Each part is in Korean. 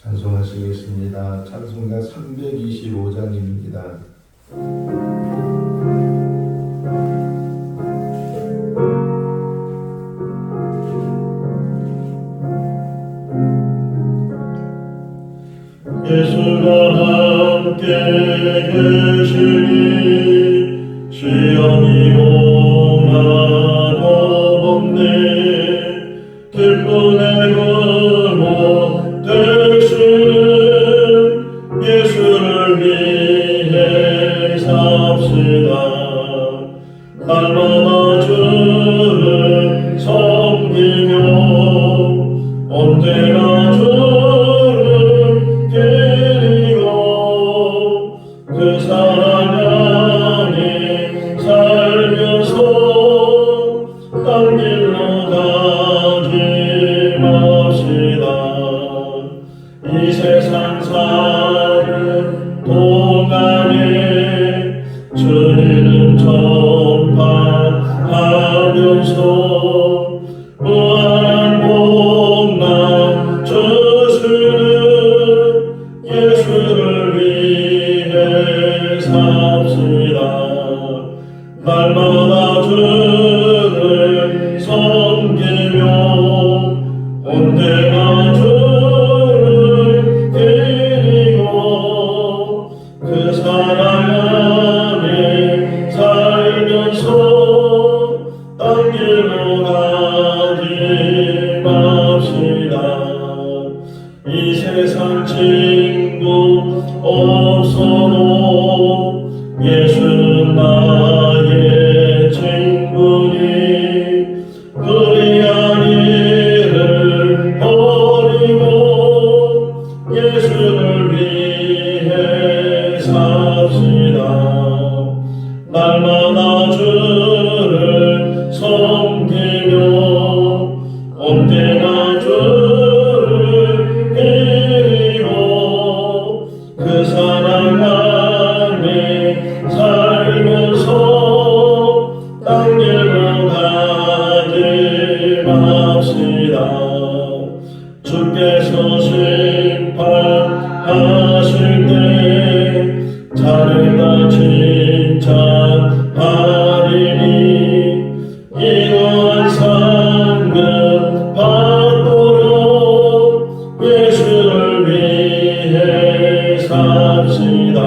찬송하시겠습니다. 찬송가 325장입니다. 예수가 함께 계시니 시험이 오나도 없네. 기쁨의 근원 되시는 예수를 위해 삽시다. 날마다 주를 섬기며 언제나 주를 드리고 그 사랑 안에 살면서 딴 길로 가지 맙시다. 이 세상 사는 동안에 주님은 전파하면서 무한한 복락 주시는 예수를 위해 삽시다. 날마다 주를 섬기며 언제나 주를 드리고 그 사랑 안에 살면서 딴 길로 가지 맙시다. 이 세상 친구 없어도 예수는 나의 친구니 그리한 일을 버리고 예수를 위해 삽시다. 날마다 주를 섬기며 언제나 주를 드리고 그 사랑 안에 살면서 딴 길로 가지 맙시다. 주께서 심판하실 때 자네가 칭찬하리니 이러한 상급 받도록 예수를 위해 삽시다.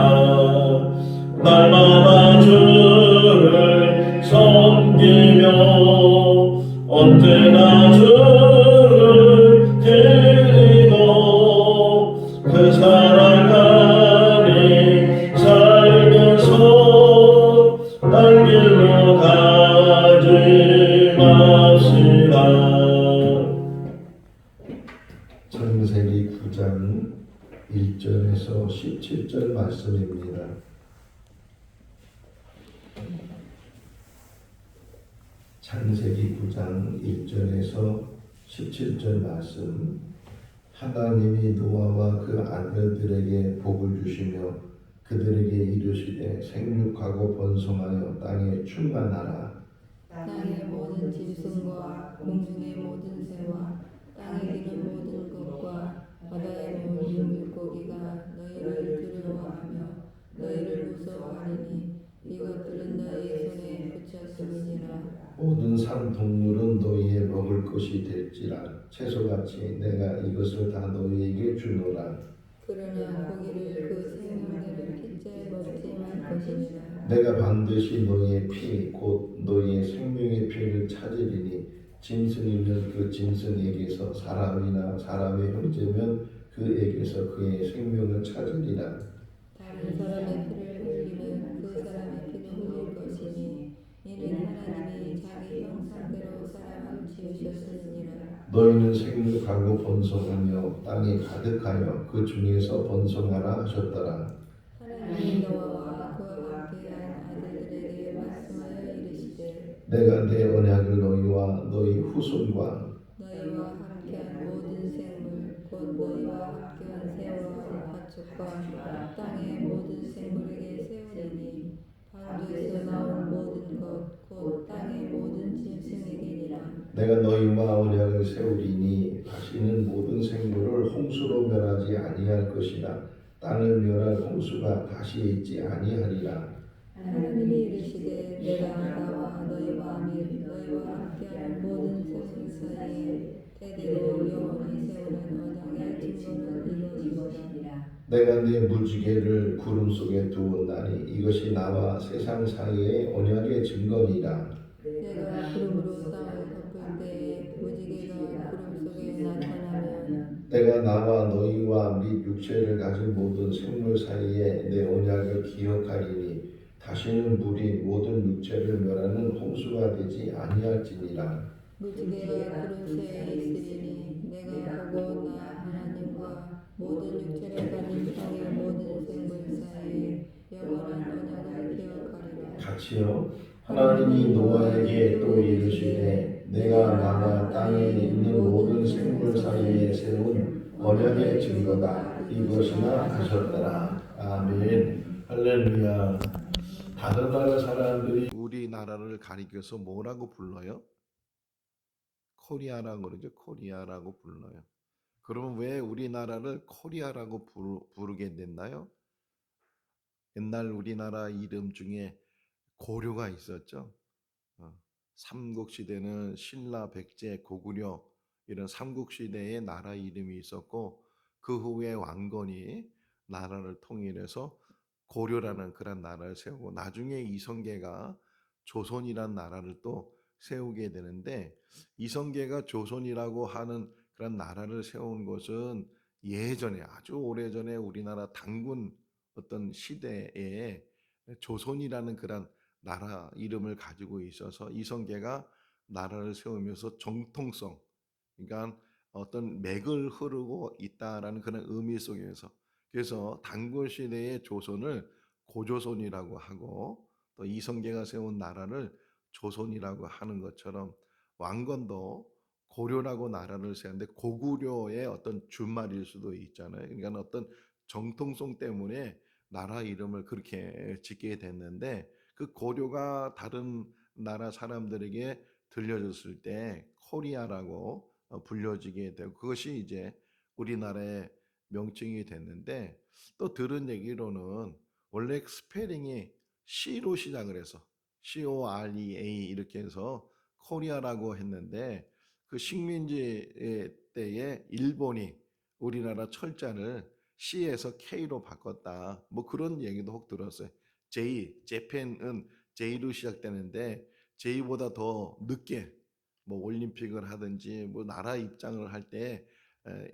날마다 주를 섬기며 언제나 주를 드리고 그 사랑 안에 살면서 딴 길로 가지 맙시다. 창세기 9장 1절에서 17절 말씀입니다. 창세기 9장 1절에서 17절 말씀. 하나님이 노아와 그 아들들에게 복을 주시며 그들에게 이르시되 생육하고 번성하여 땅에 충만하라. 땅의 모든 짐승과 공중의 모든 새와 땅에 기는 모든 것과 바다의 모든 물고기가 너희를 두려워하며 너희를 무서워하리니 이것들은 너희 손에 붙였음이니라. 모든 산 동물은 너희의 먹을 것이 될지라 채소같이 내가 이것을 다 너희에게 주노라. 그러나 고기를 그 생명들을 핏째 먹지 말 것이니라. 내가 반드시 너희의 피 곧 너희의 생명의 피를 찾으리니 짐승이면 그 짐승에게서 사람이나 사람의 형제면 그에게서 그의 생명을 찾으리라. 다른 사람의 피를 흘리면 그 사람의 피는 흘릴 것이니 이는 하나님이 자기 형상대로 사람을 지으셨으니라. 너희는 생육하고 번성하며 땅에 가득하여 그 중에서 번성하라 하셨더라. 하나님이 노아와 그와 함께한 아들들에게 말씀하여 이르시되 내가 내 언약을 너희와 너희 후손과 너희와 함께한 모든 생물 곧 너희와 함께한 새와 가축과 땅의 모든 생물에게 세우리니 방주에서 나온 모든 것 곧 땅의 모든 짐승에게니라. 내가 너희와 언약을 세우리니 다시는 모든 생물을 홍수로 멸하지 아니할 것이라. 땅을 멸할 홍수가 다시 있지 아니하리라. 하나님이 이르시되 내가 나와 너희와 및 너희와 함께한 모든 생물 사이에 대대로 영원히 세우는 언약의 증거는 이것이니라. 내가 내 무지개를 구름 속에 두었나니 이것이 나와 세상 사이의 언약의 증거니라. 내가 구름으로 땅을 덮을 때에 무지개가 구름 속에 나타나면 내가 나와 너희와 및 육체를 가진 모든 생물 사이에 내 언약을 기억하리니 다시는 물이 모든 육체를 멸하는 홍수가 되지 아니할지니라. 무지개가 구름 사이에 있으리니 내가 보고 나 하나님과 모든 육체를 가진 땅의 모든 생물 사이에 영원한 언약을 기억하리라. 같이요. 하나님이 노아에게 또 이르시되 내가 나와 땅에 있는 모든 생물 사이에 세운 언약의 증거다 이것이나 하셨더라. 아멘. 할렐루야. 다른 나라 사람들이 우리나라를 가리켜서 뭐라고 불러요? 코리아라고 그러죠. 코리아라고 불러요. 그러면 왜 우리나라를 코리아라고 부르게 됐나요? 옛날 우리나라 이름 중에 고려가 있었죠. 삼국시대는 신라, 백제, 고구려 이런 삼국시대의 나라 이름이 있었고 그 후에 왕건이 나라를 통일해서 고려라는 그런 나라를 세우고 나중에 이성계가 조선이란 나라를 또 세우게 되는데 이성계가 조선이라고 하는 그런 나라를 세운 것은 예전에 아주 오래전에 우리나라 단군 어떤 시대에 조선이라는 그런 나라 이름을 가지고 있어서 이성계가 나라를 세우면서 정통성, 그러니까 어떤 맥을 흐르고 있다라는 그런 의미 속에서 그래서 단군 시대의 조선을 고조선이라고 하고 또 이성계가 세운 나라를 조선이라고 하는 것처럼 왕건도 고려라고 나라를 세웠는데 고구려의 어떤 준말일 수도 있잖아요. 그러니까 어떤 정통성 때문에 나라 이름을 그렇게 짓게 됐는데 그 고려가 다른 나라 사람들에게 들려줬을 때 코리아라고 불려지게 되고 그것이 이제 우리나라의 명칭이 됐는데 또 들은 얘기로는 원래 스페링이 C로 시작을 해서 COREA 이렇게 해서 코리아라고 했는데 그 식민지 때에 일본이 우리나라 철자를 C에서 K로 바꿨다. 뭐 그런 얘기도 혹 들었어요. 재팬은 J로 시작되는데 J보다 더 늦게 뭐 올림픽을 하든지 뭐 나라 입장을 할 때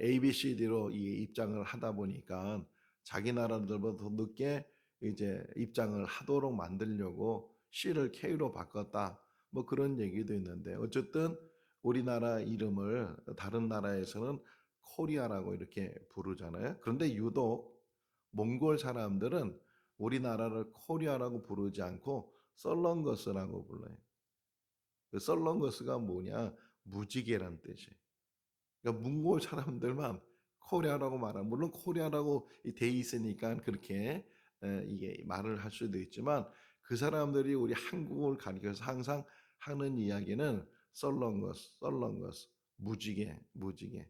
ABCD로 이 입장을 하다 보니까 자기 나라들보다 더 늦게 이제 입장을 하도록 만들려고 C를 K로 바꿨다. 뭐 그런 얘기도 있는데 어쨌든 우리나라 이름을 다른 나라에서는 코리아라고 이렇게 부르잖아요. 그런데 유독 몽골 사람들은 우리나라를 코리아라고 부르지 않고 썰렁거스라고 불러요. 그 썰렁거스가 뭐냐? 무지개란 뜻이에요. 그러니까 몽골 사람들만 코리아라고 말하면 물론 코리아라고 돼 있으니까 그렇게 이게 말을 할 수도 있지만 그 사람들이 우리 한국을 가리켜서 항상 하는 이야기는 썰렁거스, 썰렁거스, 무지개, 무지개.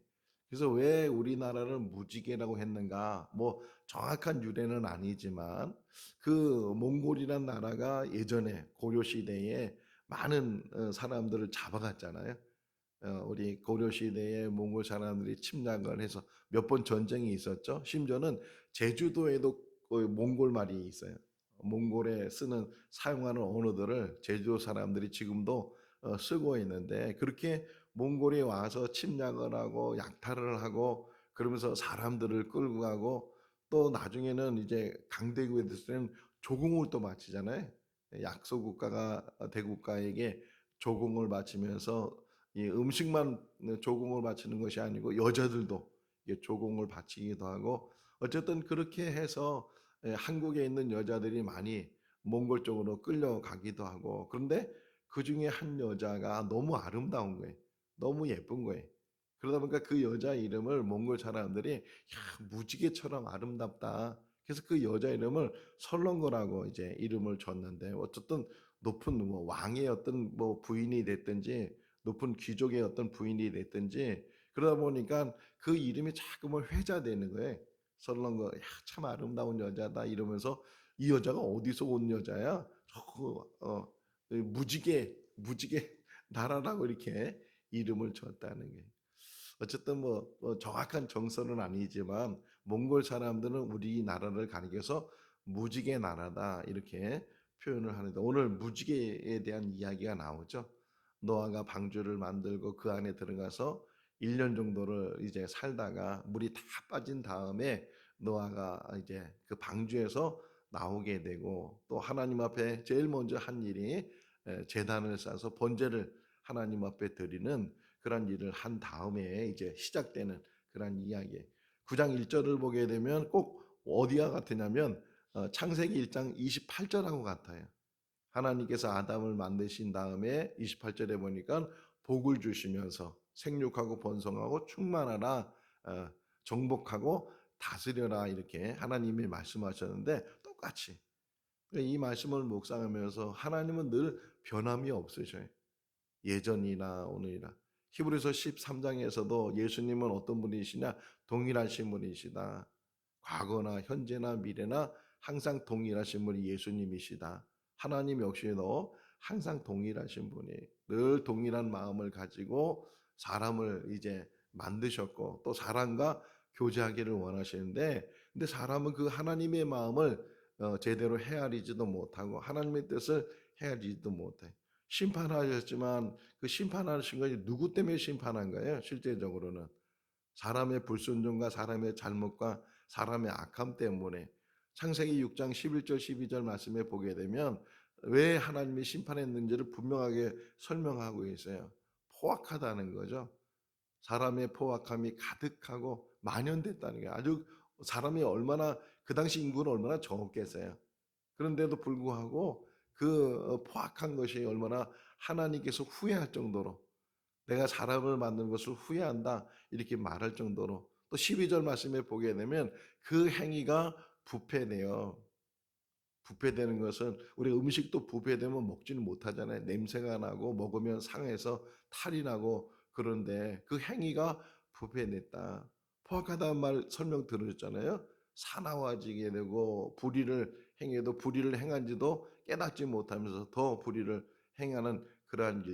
그래서 왜 우리나라를 무지개라고 했는가? 뭐 정확한 유래는 아니지만 그 몽골이란 나라가 예전에 고려 시대에 많은 사람들을 잡아갔잖아요. 우리 고려 시대에 몽골 사람들이 침략을 해서 몇 번 전쟁이 있었죠. 심지어는 제주도에도 거의 몽골 말이 있어요. 몽골에 쓰는 사용하는 언어들을 제주도 사람들이 지금도 쓰고 있는데 그렇게 몽골이 와서 침략을 하고 약탈을 하고 그러면서 사람들을 끌고 가고 또 나중에는 이제 강대국에 대해서는 조공을 또 바치잖아요. 약소 국가가 대국가에게 조공을 바치면서 이 음식만 조공을 바치는 것이 아니고 여자들도 조공을 바치기도 하고 어쨌든 그렇게 해서 한국에 있는 여자들이 많이 몽골 쪽으로 끌려가기도 하고 그런데 그 중에 한 여자가 너무 아름다운 거예요. 너무 예쁜 거예요. 그러다 보니까 그 여자 이름을 몽골 사람들이 야, 무지개처럼 아름답다. 그래서 그 여자 이름을 설렁거라고 이제 이름을 줬는데 어쨌든 높은 뭐 왕의 어떤 뭐 부인이 됐든지 높은 귀족의 어떤 부인이 됐든지 그러다 보니까 그 이름이 자꾸만 회자되는 거예요. 설렁거 참 아름다운 여자다 이러면서 이 여자가 어디서 온 여자야? 무지개 나라라고 이렇게 이름을 줬다는 게. 어쨌든 정확한 정서는 아니지만 몽골 사람들은 우리나라를 가리켜서 무지개 나라다 이렇게 표현을 하는데 오늘 무지개에 대한 이야기가 나오죠. 노아가 방주를 만들고 그 안에 들어가서 1년 정도를 이제 살다가 물이 다 빠진 다음에 노아가 이제 그 방주에서 나오게 되고 또 하나님 앞에 제일 먼저 한 일이 제단을 쌓아서 번제를 하나님 앞에 드리는 그런 일을 한 다음에 이제 시작되는 그런 이야기. 9장 1절을 보게 되면 꼭 어디와 같으냐면 창세기 1장 28절하고 같아요. 하나님께서 아담을 만드신 다음에 28절에 보니까 복을 주시면서 생육하고 번성하고 충만하라 정복하고 다스려라 이렇게 하나님이 말씀하셨는데 똑같이 이 말씀을 묵상하면서 하나님은 늘 변함이 없으셔요. 예전이나 오늘이나 히브리서 13장에서도 예수님은 어떤 분이시냐 동일하신 분이시다. 과거나 현재나 미래나 항상 동일하신 분이 예수님이시다. 하나님 역시도 항상 동일하신 분이 늘 동일한 마음을 가지고 사람을 이제 만드셨고 또 사람과 교제하기를 원하시는데 근데 사람은 그 하나님의 마음을 제대로 헤아리지도 못하고 하나님의 뜻을 헤아리지도 못해. 심판하셨지만 그 심판하신 것이 누구 때문에 심판한 거예요? 실제적으로는 사람의 불순종과 사람의 잘못과 사람의 악함 때문에 창세기 6장 11절 12절 말씀에 보게 되면 왜 하나님이 심판했는지를 분명하게 설명하고 있어요. 포악하다는 거죠. 사람의 포악함이 가득하고 만연됐다는 게 아주 사람이 얼마나 그 당시 인구는 얼마나 적겠어요. 그런데도 불구하고 그 포악한 것이 얼마나 하나님께서 후회할 정도로 내가 사람을 만든 것을 후회한다 이렇게 말할 정도로 또 12절 말씀에 보게 되면 그 행위가 부패돼요. 부패되는 것은 우리 음식도 부패되면 먹지는 못하잖아요. 냄새가 나고 먹으면 상해서 탈이 나고 그런데 그 행위가 부패됐다. 포악하다는 말 설명 들으셨잖아요. 사나워지게 되고 불의를 행해도 불의를 행한지도 깨닫지 못하면서 더 불의를 행하는 그러한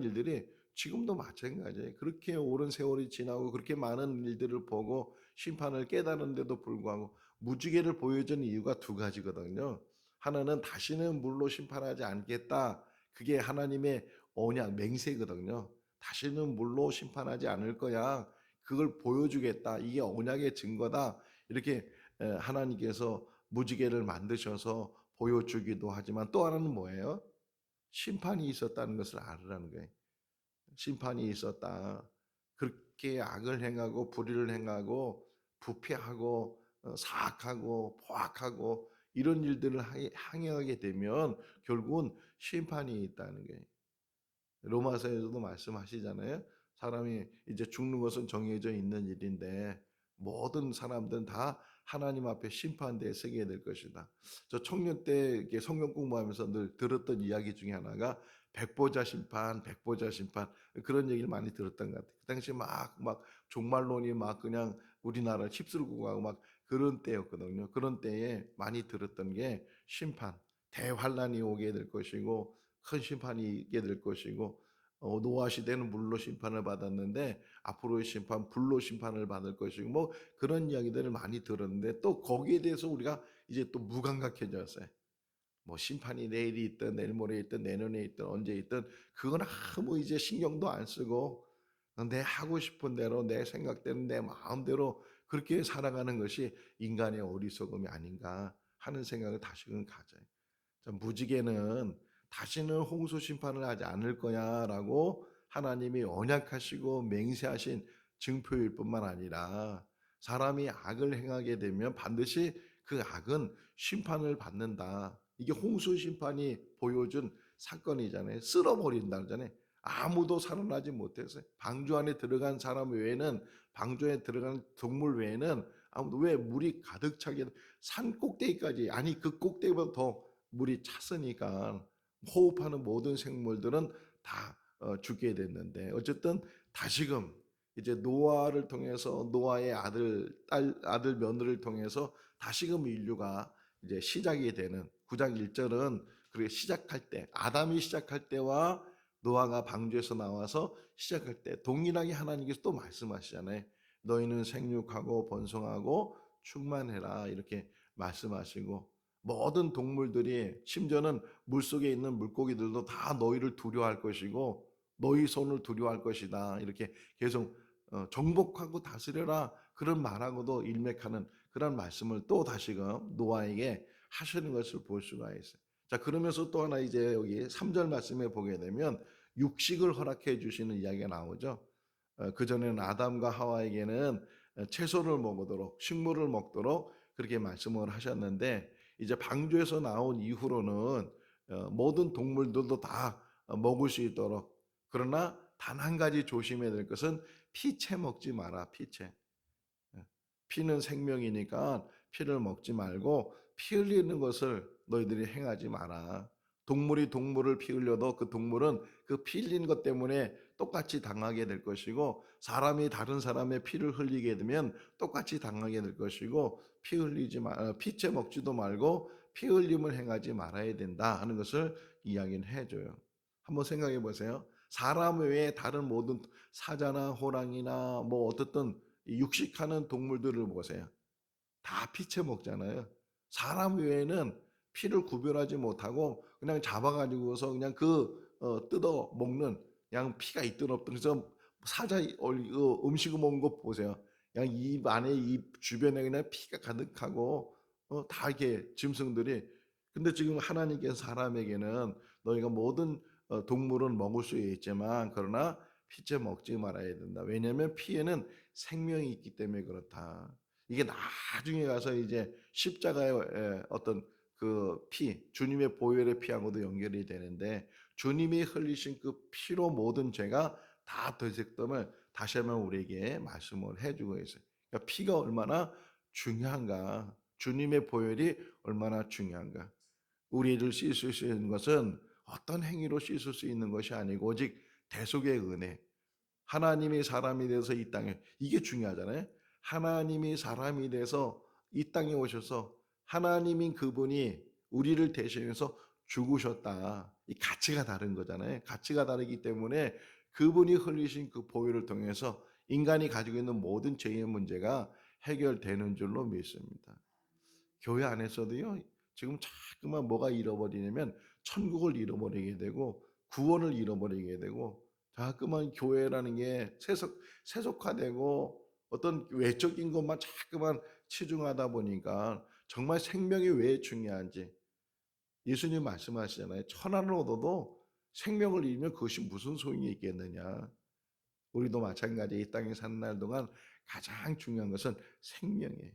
일들이 지금도 마찬가지예요. 그렇게 오랜 세월이 지나고 그렇게 많은 일들을 보고 심판을 깨달은데도 불구하고 무지개를 보여준 이유가 두 가지거든요. 하나는 다시는 물로 심판하지 않겠다. 그게 하나님의 언약 맹세거든요. 다시는 물로 심판하지 않을 거야. 그걸 보여주겠다. 이게 언약의 증거다. 이렇게 하나님께서 무지개를 만드셔서 보여주기도 하지만 또 하나는 뭐예요? 심판이 있었다는 것을 알으라는 거예요. 심판이 있었다. 그렇게 악을 행하고 불의를 행하고 부패하고 사악하고 포악하고 이런 일들을 행하게 되면 결국은 심판이 있다는 거예요. 로마서에서도 말씀하시잖아요. 사람이 이제 죽는 것은 정해져 있는 일인데 모든 사람들은 다 하나님 앞에 심판대에 서게 될 것이다. 저 청년 때 성경 공부하면서 늘 들었던 이야기 중에 하나가 백보자 심판, 백보자 심판 그런 얘기를 많이 들었던 것 같아요. 그 당시 막 종말론이 막 그냥 우리나라를 휩쓸고 가고 막 그런 때였거든요. 그런 때에 많이 들었던 게 심판, 대환란이 오게 될 것이고 큰 심판이 있게 될 것이고 노아 시대는 물로 심판을 받았는데 앞으로의 심판 불로 심판을 받을 것이고 뭐 그런 이야기들을 많이 들었는데 또 거기에 대해서 우리가 이제 또 무감각해졌어요. 뭐 심판이 내일이 있든 내일 모레 있든 내년에 있든 언제 있든 그건 아무 이제 신경도 안 쓰고 내 하고 싶은 대로 내 생각대로 내 마음대로 그렇게 살아가는 것이 인간의 어리석음이 아닌가 하는 생각을 다시금 가져요. 무지개는 다시는 홍수 심판을 하지 않을 거야라고 하나님이 언약하시고 맹세하신 증표일 뿐만 아니라 사람이 악을 행하게 되면 반드시 그 악은 심판을 받는다. 이게 홍수 심판이 보여준 사건이잖아요. 쓸어버린다잖아요. 아무도 살아나지 못했어요. 방주 안에 들어간 사람 외에는 방주에 들어간 동물 외에는 아무도 왜 물이 가득 차게 산 꼭대기까지 아니 그 꼭대기보다 더 물이 찼으니까 호흡하는 모든 생물들은 다 죽게 됐는데 어쨌든 다시금 이제 노아를 통해서 노아의 아들 며느리를 통해서 다시금 인류가 이제 시작이 되는 9장 1절은 그렇게 시작할 때 아담이 시작할 때와 노아가 방주에서 나와서 시작할 때 동일하게 하나님께서 또 말씀하시잖아요. 너희는 생육하고 번성하고 충만해라 이렇게 말씀하시고 모든 동물들이 심지어는 물속에 있는 물고기들도 다 너희를 두려워할 것이고 너희 손을 두려워할 것이다. 이렇게 계속 정복하고 다스려라 그런 말하고도 일맥하는 그런 말씀을 또 다시금 노아에게 하시는 것을 볼 수가 있어요. 자, 그러면서 또 하나 이제 여기 3절 말씀에 보게 되면 육식을 허락해 주시는 이야기가 나오죠. 그전에는 아담과 하와에게는 채소를 먹도록 식물을 먹도록 그렇게 말씀을 하셨는데 이제 방주에서 나온 이후로는 모든 동물들도 다 먹을 수 있도록 그러나 단 한 가지 조심해야 될 것은 피채 먹지 마라. 피채. 피는 생명이니까 피를 먹지 말고 피 흘리는 것을 너희들이 행하지 마라. 동물이 동물을 피 흘려도 그 동물은 그 피 흘린 것 때문에 똑같이 당하게 될 것이고 사람이 다른 사람의 피를 흘리게 되면 똑같이 당하게 될 것이고 피채 먹지도 말고 피 흘림을 행하지 말아야 된다 하는 것을 이야기는 해줘요. 한번 생각해 보세요. 사람 외에 다른 모든 사자나 호랑이나 뭐 어떻든 육식하는 동물들을 보세요. 다 피채 먹잖아요. 사람 외에는 피를 구별하지 못하고 그냥 잡아가지고서 그냥 뜯어 먹는 그냥 피가 있든 없든 그래서 사자 음식을 먹는 거 보세요. 그냥 입 안에 입 주변에 그냥 피가 가득하고 다 이렇게 짐승들이 근데 지금 하나님께서 사람에게는 너희가 모든 동물은 먹을 수 있지만 그러나 피채 먹지 말아야 된다. 왜냐하면 피에는 생명이 있기 때문에 그렇다. 이게 나중에 가서 이제 십자가의 어떤 그 피, 주님의 보혈의 피하고도 연결이 되는데 주님이 흘리신 그 피로 모든 죄가 다 되셨음을 다시 한번 우리에게 말씀을 해주고 있어요. 그러니까 피가 얼마나 중요한가, 주님의 보혈이 얼마나 중요한가. 우리를 씻을 수 있는 것은 어떤 행위로 씻을 수 있는 것이 아니고 오직 대속의 은혜. 하나님이 사람이 돼서 이 땅에 이게 중요하잖아요. 하나님이 사람이 돼서 이 땅에 오셔서 하나님인 그분이 우리를 대신해서 죽으셨다. 이 가치가 다른 거잖아요. 가치가 다르기 때문에 그분이 흘리신 그 보혈을 통해서 인간이 가지고 있는 모든 죄의 문제가 해결되는 줄로 믿습니다. 교회 안에서도요. 지금 자꾸만 뭐가 잃어버리냐면 천국을 잃어버리게 되고 구원을 잃어버리게 되고 자꾸만 교회라는 게 세속화되고 어떤 외적인 것만 자꾸만 치중하다 보니까 정말 생명이 왜 중요한지 예수님 말씀하시잖아요. 천하를 얻어도 생명을 잃으면 그것이 무슨 소용이 있겠느냐. 우리도 마찬가지 이 땅에 사는 날 동안 가장 중요한 것은 생명이에요.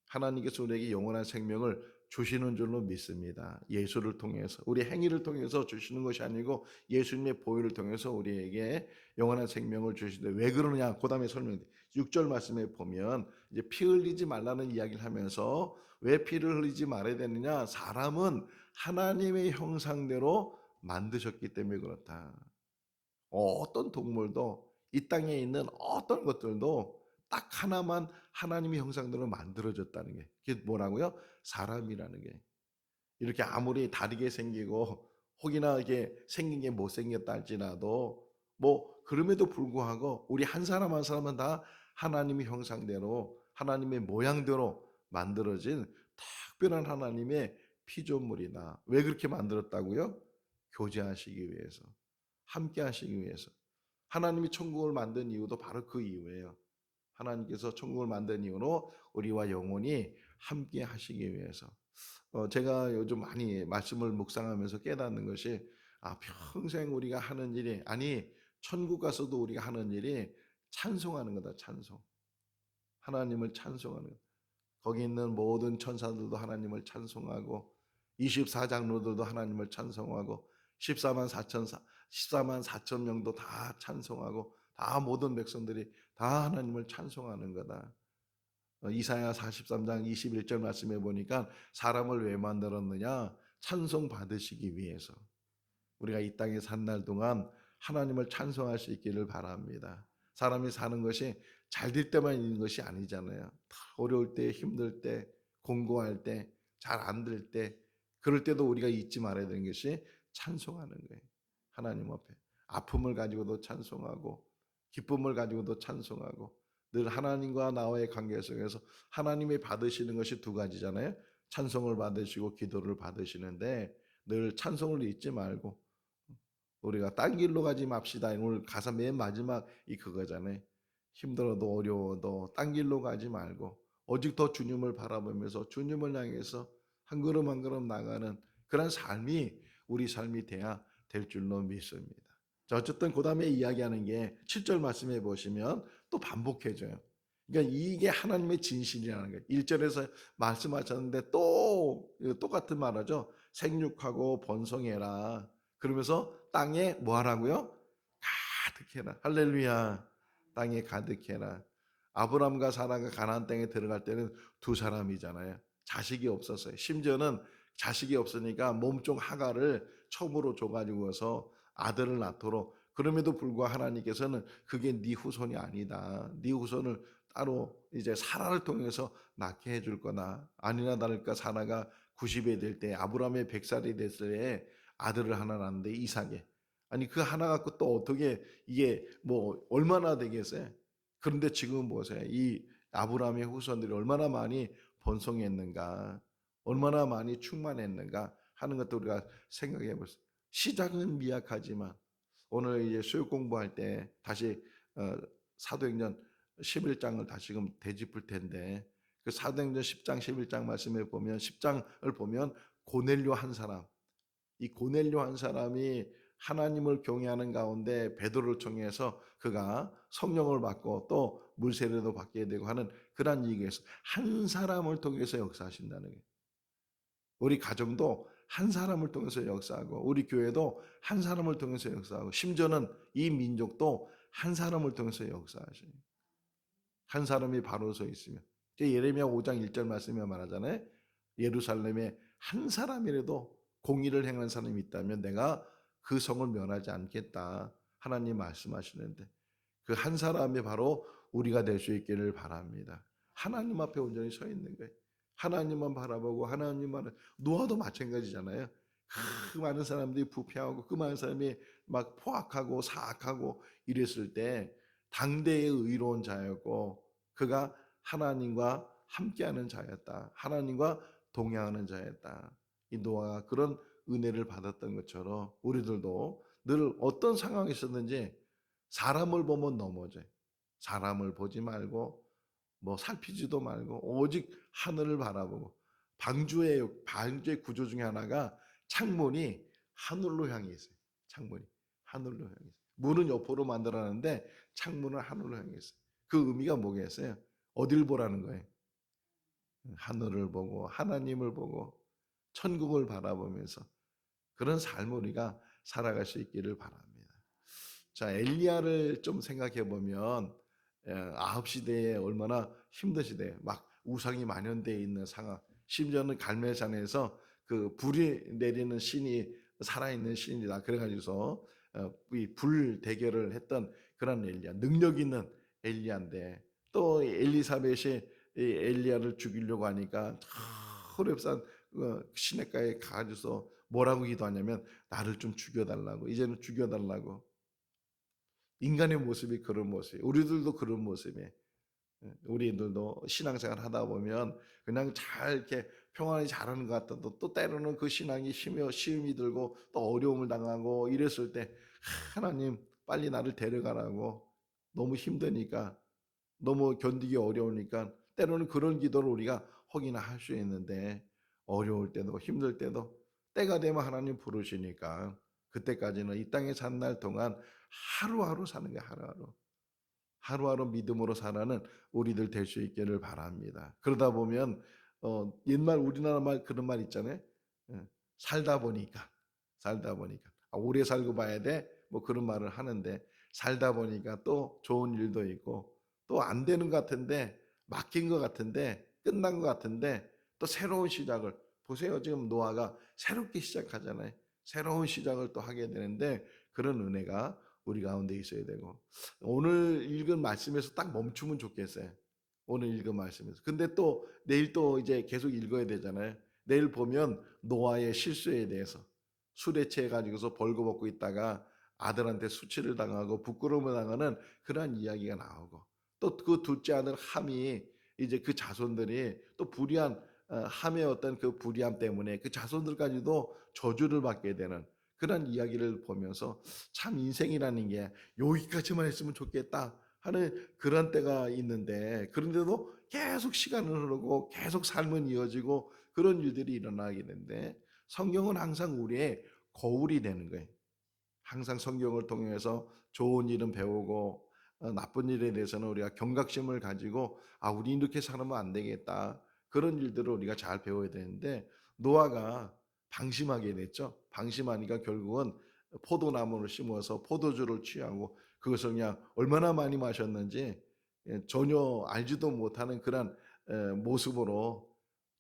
하나님께서 우리에게 영원한 생명을 주시는 줄로 믿습니다. 예수를 통해서 우리 행위를 통해서 주시는 것이 아니고 예수님의 보혈을 통해서 우리에게 영원한 생명을 주시는데 왜 그러느냐? 그다음에 설명돼. 6절 말씀에 보면 이제 피 흘리지 말라는 이야기를 하면서 왜 피를 흘리지 말아야 되느냐? 사람은 하나님의 형상대로 만드셨기 때문에 그렇다. 어떤 동물도 이 땅에 있는 어떤 것들도 딱 하나만 하나님의 형상대로 만들어졌다는 게 그게 뭐라고요? 사람이라는 게 이렇게 아무리 다르게 생기고 혹이나 이게 생긴 게 못생겼다 할지라도 뭐 그럼에도 불구하고 우리 한 사람 한 사람은 다 하나님의 형상대로 하나님의 모양대로 만들어진 특별한 하나님의 피조물이다. 왜 그렇게 만들었다고요? 교제하시기 위해서, 함께 하시기 위해서. 하나님이 천국을 만든 이유도 바로 그 이유예요. 하나님께서 천국을 만든 이유로 우리와 영원히 함께 하시기 위해서. 제가 요즘 많이 말씀을 묵상하면서 깨닫는 것이 평생 우리가 하는 일이 아니 천국 가서도 우리가 하는 일이 찬송하는 거다. 찬송. 하나님을 찬송하는 것. 거기 있는 모든 천사들도 하나님을 찬송하고 24장로들도 하나님을 찬송하고 14만 4천 명도 다 찬송하고 다 모든 백성들이 다 하나님을 찬송하는 거다. 이사야 43장 21절 말씀해 보니까 사람을 왜 만들었느냐? 찬송 받으시기 위해서. 우리가 이 땅에 산 날 동안 하나님을 찬송할 수 있기를 바랍니다. 사람이 사는 것이 잘 될 때만 있는 것이 아니잖아요. 어려울 때, 힘들 때, 공고할 때, 잘 안 될 때, 그럴 때도 우리가 잊지 말아야 되는 것이 찬송하는 거예요. 하나님 앞에 아픔을 가지고도 찬송하고 기쁨을 가지고도 찬송하고, 늘 하나님과 나와의 관계 속에서 하나님이 받으시는 것이 두 가지잖아요. 찬송을 받으시고 기도를 받으시는데 늘 찬송을 잊지 말고 우리가 딴 길로 가지 맙시다. 오늘 가사 맨 마지막이 그거잖아요. 힘들어도 어려워도 딴 길로 가지 말고 오직 더 주님을 바라보면서 주님을 향해서 한 걸음 한 걸음 나가는 그런 삶이 우리 삶이 돼야 될 줄로 믿습니다. 자, 어쨌든 그 다음에 이야기하는 게 7절 말씀해 보시면 또 반복해져요. 그러니까 이게 하나님의 진실이라는 거예요. 1절에서 말씀하셨는데 또 똑같은 말하죠. 생육하고 번성해라. 그러면서 땅에 뭐 하라고요? 가득해라. 할렐루야. 땅에 가득해라. 아브람과 사라가 가나안 땅에 들어갈 때는 두 사람이잖아요. 자식이 없었어요. 심지어는 자식이 없으니까 몸종 하가를 처음으로 줘가지고서 아들을 낳도록, 그럼에도 불구하고 하나님께서는 그게 네 후손이 아니다. 네 후손을 따로 이제 사라를 통해서 낳게 해줄 거다. 아니나 다를까 사라가 90이 될 때, 아브라함의 100살이 됐을 때 아들을 하나 낳는데 이삭에. 아니 그 하나 갖고 또 어떻게 이게 뭐 얼마나 되겠어요? 그런데 지금 보세요. 이 아브라함의 후손들이 얼마나 많이 번성했는가, 얼마나 많이 충만했는가 하는 것도 우리가 생각해 보세요. 시작은 미약하지만 오늘 이제 수요 공부할 때 다시 사도행전 11장을 다시금 되짚을 텐데, 그 사도행전 10장 11장 말씀에 보면 10장을 보면 고넬료 한 사람, 이 고넬료 한 사람이 하나님을 경외하는 가운데 베드로를 통해서 그가 성령을 받고 또 물세례도 받게 되고 하는 그런 얘기에서 한 사람을 통해서 역사하신다는 거예요. 우리 가정도 한 사람을 통해서 역사하고 우리 교회도 한 사람을 통해서 역사하고 심지어는 이 민족도 한 사람을 통해서 역사하셔요. 한 사람이 바로 서 있으면, 예레미야 5장 1절 말씀에 말하잖아요. 예루살렘에 한 사람이라도 공의를 행하는 사람이 있다면 내가 그 성을 멸하지 않겠다. 하나님 말씀하시는데 그 한 사람이 바로 우리가 될 수 있기를 바랍니다. 하나님 앞에 온전히 서 있는 거예요. 하나님만 바라보고 하나님만, 노아도 마찬가지잖아요. 그 많은 사람들이 부패하고 그 많은 사람이 막 포악하고 사악하고 이랬을 때 당대의 의로운 자였고 그가 하나님과 함께하는 자였다. 하나님과 동행하는 자였다. 이 노아가 그런 은혜를 받았던 것처럼 우리들도 늘 어떤 상황이 있었는지 사람을 보면 넘어져요. 사람을 보지 말고 뭐 살피지도 말고 오직 하늘을 바라보고, 방주의 구조 중에 하나가 창문이 하늘로 향해 있어요. 창문이 하늘로 향해 있어요. 문은 옆으로 만들어놨는데 창문은 하늘로 향해 있어요. 그 의미가 뭐겠어요? 어딜 보라는 거예요? 하늘을 보고 하나님을 보고 천국을 바라보면서 그런 삶을 우리가 살아갈 수 있기를 바랍니다. 자, 엘리야를 좀 생각해 보면 아합 시대에 얼마나 힘든 시대, 막 우상이 만연되어 있는 상황, 심지어는 갈멜산에서 그 불이 내리는 신이 살아있는 신이다. 그래가지고서 이 불 대결을 했던 그런 엘리야, 능력 있는 엘리야인데 또 엘리사벳이 이 엘리야를 죽이려고 하니까 호렙산 시냇가에 가가지고서 뭐라고 기도하냐면 나를 좀 죽여달라고, 이제는 죽여달라고. 인간의 모습이 그런 모습이에요. 우리들도 그런 모습이에요. 우리들도 신앙생활 하다 보면 그냥 잘 이렇게 평안히 잘하는 것 같아도 또 때로는 그 신앙이 시험이 들고 또 어려움을 당하고 이랬을 때 하나님 빨리 나를 데려가라고, 너무 힘드니까 너무 견디기 어려우니까 때로는 그런 기도를 우리가 혹이나 할 수 있는데, 어려울 때도 힘들 때도 때가 되면 하나님 부르시니까 그때까지는 이 땅에 산 날 동안 하루하루 사는 게 하루하루 믿음으로 살아는 우리들 될 수 있기를 바랍니다. 그러다 보면 옛날 우리나라 말 그런 말 있잖아요. 살다 보니까 오래 살고 봐야 돼, 뭐 그런 말을 하는데 살다 보니까 또 좋은 일도 있고 또 안 되는 것 같은데, 맡긴 것 같은데, 끝난 것 같은데 또 새로운 시작을 보세요. 지금 노아가 새롭게 시작하잖아요. 새로운 시작을 또 하게 되는데 그런 은혜가 우리 가운데 있어야 되고, 오늘 읽은 말씀에서 딱 멈추면 좋겠어요. 오늘 읽은 말씀에서. 근데 또 내일 또 이제 계속 읽어야 되잖아요. 내일 보면 노아의 실수에 대해서 술에 취해 가지고서 벌거벗고 있다가 아들한테 수치를 당하고 부끄러움을 당하는 그러한 이야기가 나오고, 또 그 둘째 아들 함이 이제 그 자손들이 또 불의한 함의 어떤 그 불의함 때문에 그 자손들까지도 저주를 받게 되는 그런 이야기를 보면서 참 인생이라는 게 여기까지만 했으면 좋겠다 하는 그런 때가 있는데, 그런데도 계속 시간은 흐르고 계속 삶은 이어지고 그런 일들이 일어나게 되는데, 성경은 항상 우리의 거울이 되는 거예요. 항상 성경을 통해서 좋은 일은 배우고 나쁜 일에 대해서는 우리가 경각심을 가지고 우리 이렇게 살면 안 되겠다. 그런 일들을 우리가 잘 배워야 되는데, 노아가 방심하게 됐죠. 방심하니까 결국은 포도나무를 심어서 포도주를 취하고 그것을 그냥 얼마나 많이 마셨는지 전혀 알지도 못하는 그런 모습으로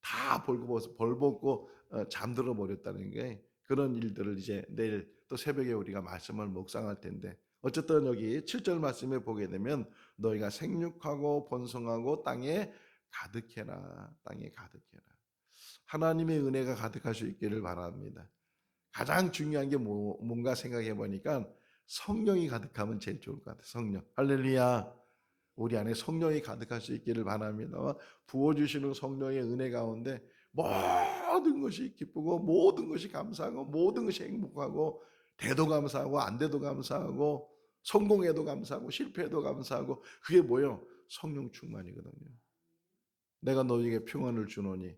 다 벌벗고 잠들어 버렸다는 게, 그런 일들을 이제 내일 또 새벽에 우리가 말씀을 묵상할 텐데, 어쨌든 여기 7절 말씀에 보게 되면 너희가 생육하고 번성하고 땅에 가득해라. 땅에 가득해라. 하나님의 은혜가 가득할 수 있기를 바랍니다. 가장 중요한 게 뭔가 생각해 보니까 성령이 가득하면 제일 좋을 것 같아요. 성령. 할렐루야. 우리 안에 성령이 가득할 수 있기를 바랍니다. 부어주시는 성령의 은혜 가운데 모든 것이 기쁘고 모든 것이 감사하고 모든 것이 행복하고, 돼도 감사하고 안 돼도 감사하고 성공해도 감사하고 실패해도 감사하고, 그게 뭐예요? 성령 충만이거든요. 내가 너희에게 평안을 주노니,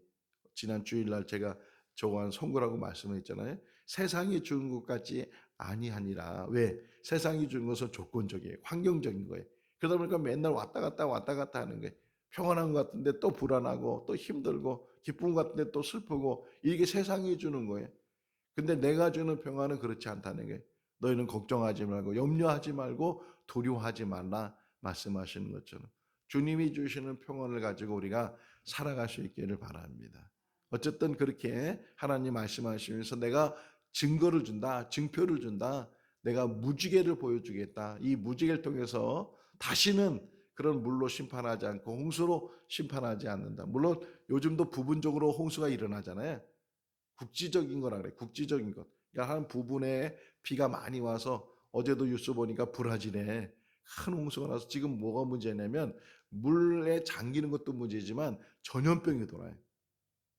지난 주일날 제가 저거한 선고라고 말씀했잖아요. 세상이 주는 것 같지 아니하니라. 왜? 세상이 주는 것은 조건적이에요. 환경적인 거예요. 그러다 보니까 맨날 왔다 갔다 하는 거예요. 평안한 것 같은데 또 불안하고 또 힘들고, 기쁨 같은데 또 슬프고, 이게 세상이 주는 거예요. 근데 내가 주는 평안은 그렇지 않다는 거예요. 너희는 걱정하지 말고 염려하지 말고 두려워하지 말라 말씀하시는 것처럼 주님이 주시는 평안을 가지고 우리가 살아갈 수 있기를 바랍니다. 어쨌든 그렇게 하나님 말씀하시면서 내가 증거를 준다, 증표를 준다, 내가 무지개를 보여주겠다. 이 무지개를 통해서 다시는 그런 물로 심판하지 않고 홍수로 심판하지 않는다. 물론 요즘도 부분적으로 홍수가 일어나잖아요. 국지적인 거라 그래. 국지적인 것. 그러니까 한 부분에 비가 많이 와서, 어제도 뉴스 보니까 브라질에 큰 홍수가 나서 지금 뭐가 문제냐면 물에 잠기는 것도 문제지만 전염병이 돌아요.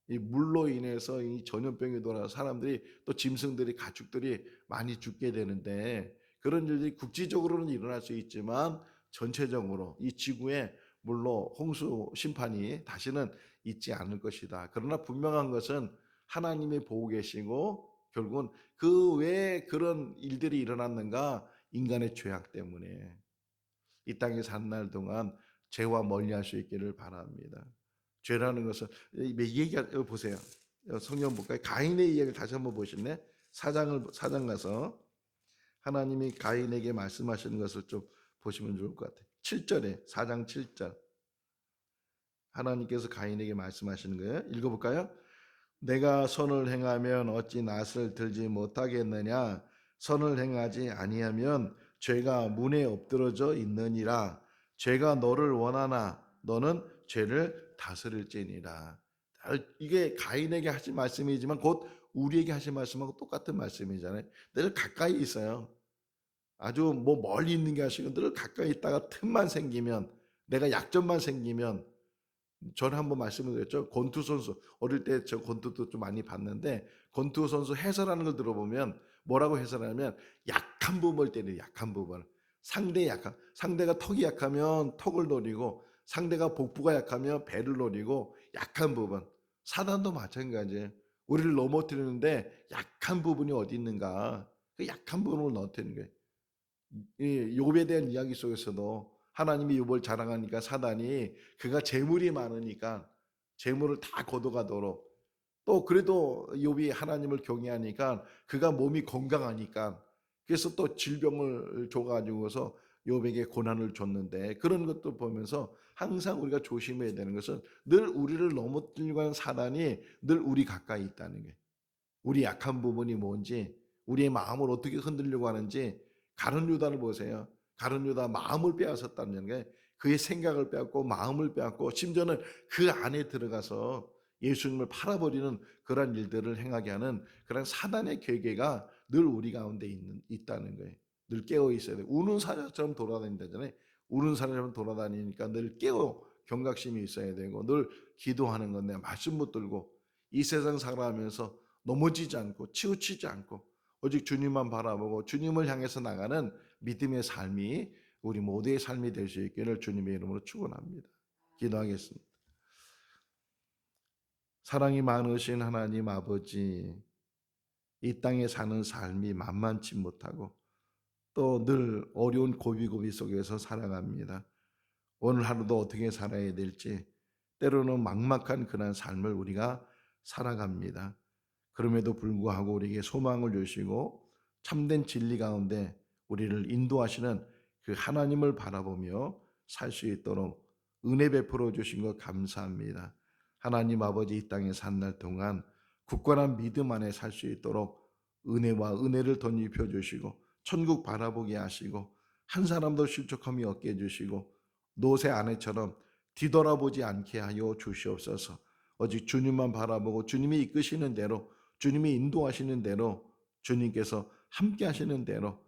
이 물로 인해서 이 전염병이 돌아서 사람들이 또 짐승들이 가축들이 많이 죽게 되는데, 그런 일들이 국지적으로는 일어날 수 있지만 전체적으로 이 지구에 물로 홍수 심판이 다시는 있지 않을 것이다. 그러나 분명한 것은 하나님이 보고 계시고, 결국은 그 왜 그런 일들이 일어났는가? 인간의 죄악 때문에. 이 땅에 사는 날 동안 죄와 멀리할 수 있기를 바랍니다. 죄라는 것은 얘기가 보세요. 성경 볼까요? 가인의 이야기를 다시 한번 보실래? 사장 가서 하나님이 가인에게 말씀하시는 것을 좀 보시면 좋을 것 같아요. 7절에 4장 7절 하나님께서 가인에게 말씀하시는 거예요. 읽어볼까요? 내가 선을 행하면 어찌 낫을 들지 못하겠느냐? 선을 행하지 아니하면 죄가 문에 엎드러져 있느니라. 죄가 너를 원하나 너는 죄를 다스릴지니라. 이게 가인에게 하신 말씀이지만 곧 우리에게 하신 말씀하고 똑같은 말씀이잖아요. 늘 가까이 있어요. 아주 뭐 멀리 있는 게 아니고 늘 가까이 있다가 틈만 생기면, 내가 약점만 생기면, 저는 한번 말씀을 드렸죠. 권투 선수 어릴 때 저 권투도 좀 많이 봤는데, 권투 선수 해설하는 걸 들어보면 뭐라고 해설하냐면 약한 부분을 때려요. 약한 부분. 상대가 턱이 약하면 턱을 노리고, 상대가 복부가 약하면 배를 노리고, 약한 부분. 사단도 마찬가지예요. 우리를 넘어뜨리는데 약한 부분이 어디 있는가? 그 약한 부분을 넣어뜨리는 거예요. 이 욥에 대한 이야기 속에서도 하나님이 욥을 자랑하니까 사단이 그가 재물이 많으니까 재물을 다 걷어가도록, 또 그래도 욥이 하나님을 경외하니까 그가 몸이 건강하니까 그래서 또 질병을 줘가지고서 욥에게 고난을 줬는데, 그런 것도 보면서 항상 우리가 조심해야 되는 것은 늘 우리를 넘어뜨리려고 하는 사단이 늘 우리 가까이 있다는 게, 우리 약한 부분이 뭔지, 우리의 마음을 어떻게 흔들려고 하는지 가룟 유다를 보세요. 가룟 유다 마음을 빼앗았다는 게 그의 생각을 빼앗고 마음을 빼앗고 심지어는 그 안에 들어가서 예수님을 팔아버리는 그런 일들을 행하게 하는 그런 사단의 계계가 늘 우리 가운데 있다는 거예요. 늘 깨어 있어야 돼요. 우는 사자처럼 돌아다닌다잖아요. 우는 사자처럼 돌아다니니까 늘 깨어 경각심이 있어야 되고 늘 기도하는 건데 말씀 붙들고 이 세상 살아가면서 넘어지지 않고 치우치지 않고 오직 주님만 바라보고 주님을 향해서 나가는 믿음의 삶이 우리 모두의 삶이 될 수 있기를 주님의 이름으로 축원합니다. 기도하겠습니다. 사랑이 많으신 하나님 아버지, 이 땅에 사는 삶이 만만치 못하고 또 늘 어려운 고비고비 속에서 살아갑니다. 오늘 하루도 어떻게 살아야 될지 때로는 막막한 그런 삶을 우리가 살아갑니다. 그럼에도 불구하고 우리에게 소망을 주시고 참된 진리 가운데 우리를 인도하시는 그 하나님을 바라보며 살 수 있도록 은혜 베풀어 주신 것 감사합니다. 하나님 아버지 이 땅에 산 날 동안 굳건한 믿음 안에 살 수 있도록 은혜와 은혜를 덧입혀 주시고 천국 바라보게 하시고 한 사람도 실족함이 없게 해주시고 노새 아내처럼 뒤돌아보지 않게 하여 주시옵소서. 오직 주님만 바라보고 주님이 이끄시는 대로 주님이 인도하시는 대로 주님께서 함께 하시는 대로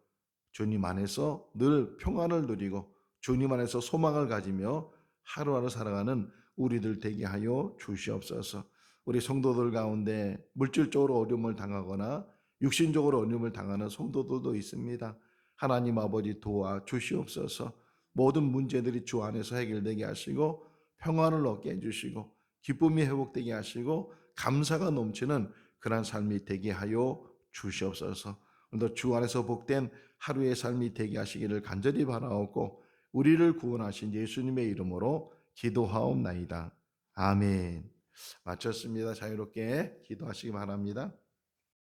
주님 안에서 늘 평안을 누리고 주님 안에서 소망을 가지며 하루하루 살아가는 우리들 되게 하여 주시옵소서. 우리 성도들 가운데 물질적으로 어려움을 당하거나 육신적으로 어려움을 당하는 성도들도 있습니다. 하나님 아버지 도와 주시옵소서. 모든 문제들이 주 안에서 해결되게 하시고 평안을 얻게 해주시고 기쁨이 회복되게 하시고 감사가 넘치는 그런 삶이 되게 하여 주시옵소서. 오늘도 주 안에서 복된 하루의 삶이 되게 하시기를 간절히 바라옵고 우리를 구원하신 예수님의 이름으로 기도하옵나이다. 아멘. 마쳤습니다. 자유롭게 기도하시기 바랍니다.